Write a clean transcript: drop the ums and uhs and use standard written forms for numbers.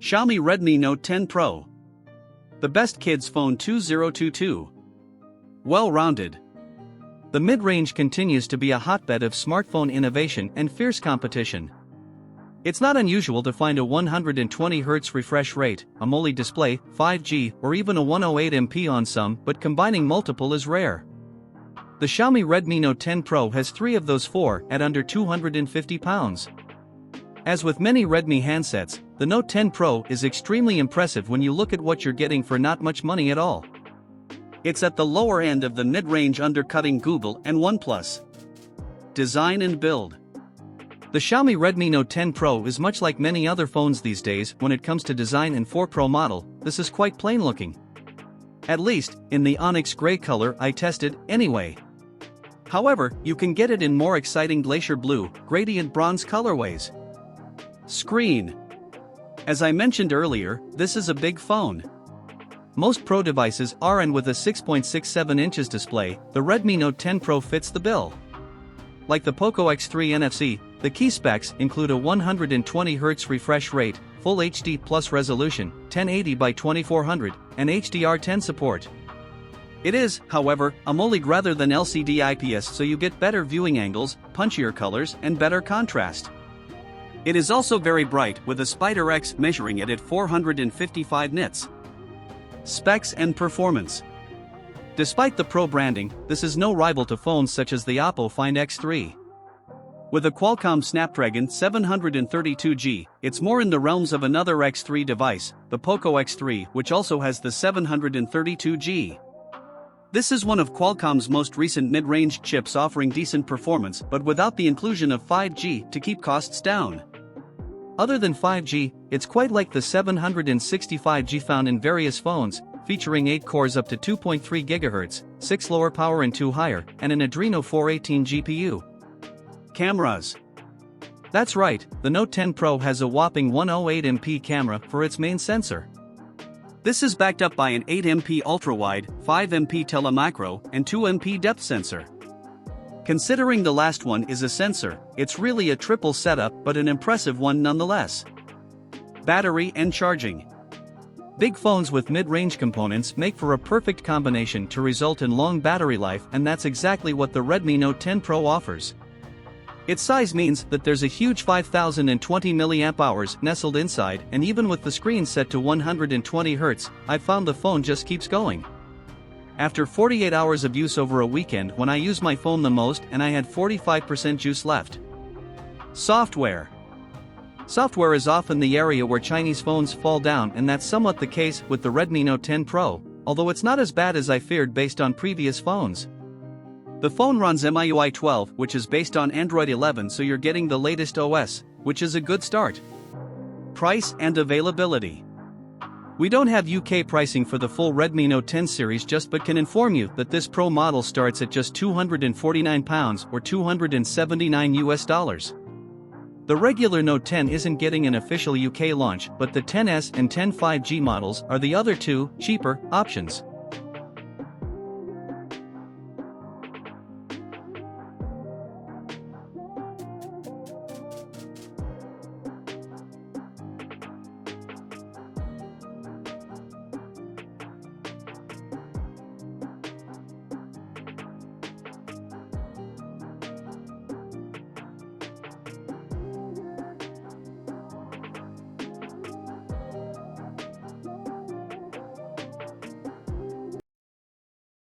Xiaomi Redmi Note 10 Pro. The best kids phone 2022. Well-rounded. The mid-range continues to be a hotbed of smartphone innovation and fierce competition. It's not unusual to find a 120Hz refresh rate, AMOLED display, 5G, or even a 108MP on some, but combining multiple is rare. The Xiaomi Redmi Note 10 Pro has three of those four at under £250. As with many Redmi handsets, the Note 10 Pro is extremely impressive when you look at what you're getting for not much money at all. It's at the lower end of the mid-range, undercutting Google and OnePlus. Design and build. The Xiaomi Redmi Note 10 Pro is much like many other phones these days when it comes to design, and for Pro model, this is quite plain looking. At least, in the Onyx gray color I tested, anyway. However, you can get it in more exciting Glacier blue, gradient bronze colorways. Screen. As I mentioned earlier, this is a big phone. Most Pro devices are, and with a 6.67 inches display, the Redmi Note 10 Pro fits the bill. Like the Poco X3 NFC, the key specs include a 120Hz refresh rate, Full HD Plus resolution, 1080 by 2400, and HDR10 support. It is, however, AMOLED rather than LCD IPS, so you get better viewing angles, punchier colors, and better contrast. It is also very bright, with a Spider X measuring it at 455 nits. Specs and performance. Despite the Pro branding, this is no rival to phones such as the Oppo Find X3. With a Qualcomm Snapdragon 732G, it's more in the realms of another X3 device, the Poco X3, which also has the 732G. This is one of Qualcomm's most recent mid-range chips, offering decent performance but without the inclusion of 5G to keep costs down. Other than 5G, it's quite like the 765G found in various phones, featuring 8 cores up to 2.3 GHz, 6 lower power and 2 higher, and an Adreno 418 GPU. Cameras. That's right, the Note 10 Pro has a whopping 108MP camera for its main sensor. This is backed up by an 8MP ultrawide, 5MP telemacro, and 2MP depth sensor. Considering the last one is a sensor, it's really a triple setup, but an impressive one nonetheless. Battery and charging. Big phones with mid-range components make for a perfect combination to result in long battery life, and that's exactly what the Redmi Note 10 Pro offers. Its size means that there's a huge 5020 mAh nestled inside, and even with the screen set to 120Hz, I've found the phone just keeps going. After 48 hours of use over a weekend when I used my phone the most, and I had 45% juice left. Software. Software is often the area where Chinese phones fall down, and that's somewhat the case with the Redmi Note 10 Pro, although it's not as bad as I feared based on previous phones. The phone runs MIUI 12, which is based on Android 11, so you're getting the latest OS, which is a good start. Price and availability. We don't have UK pricing for the full Redmi Note 10 series just, but can inform you that this Pro model starts at just £249 or $279 US. The regular Note 10 isn't getting an official UK launch, but the 10S and 10 5G models are the other two, cheaper, options.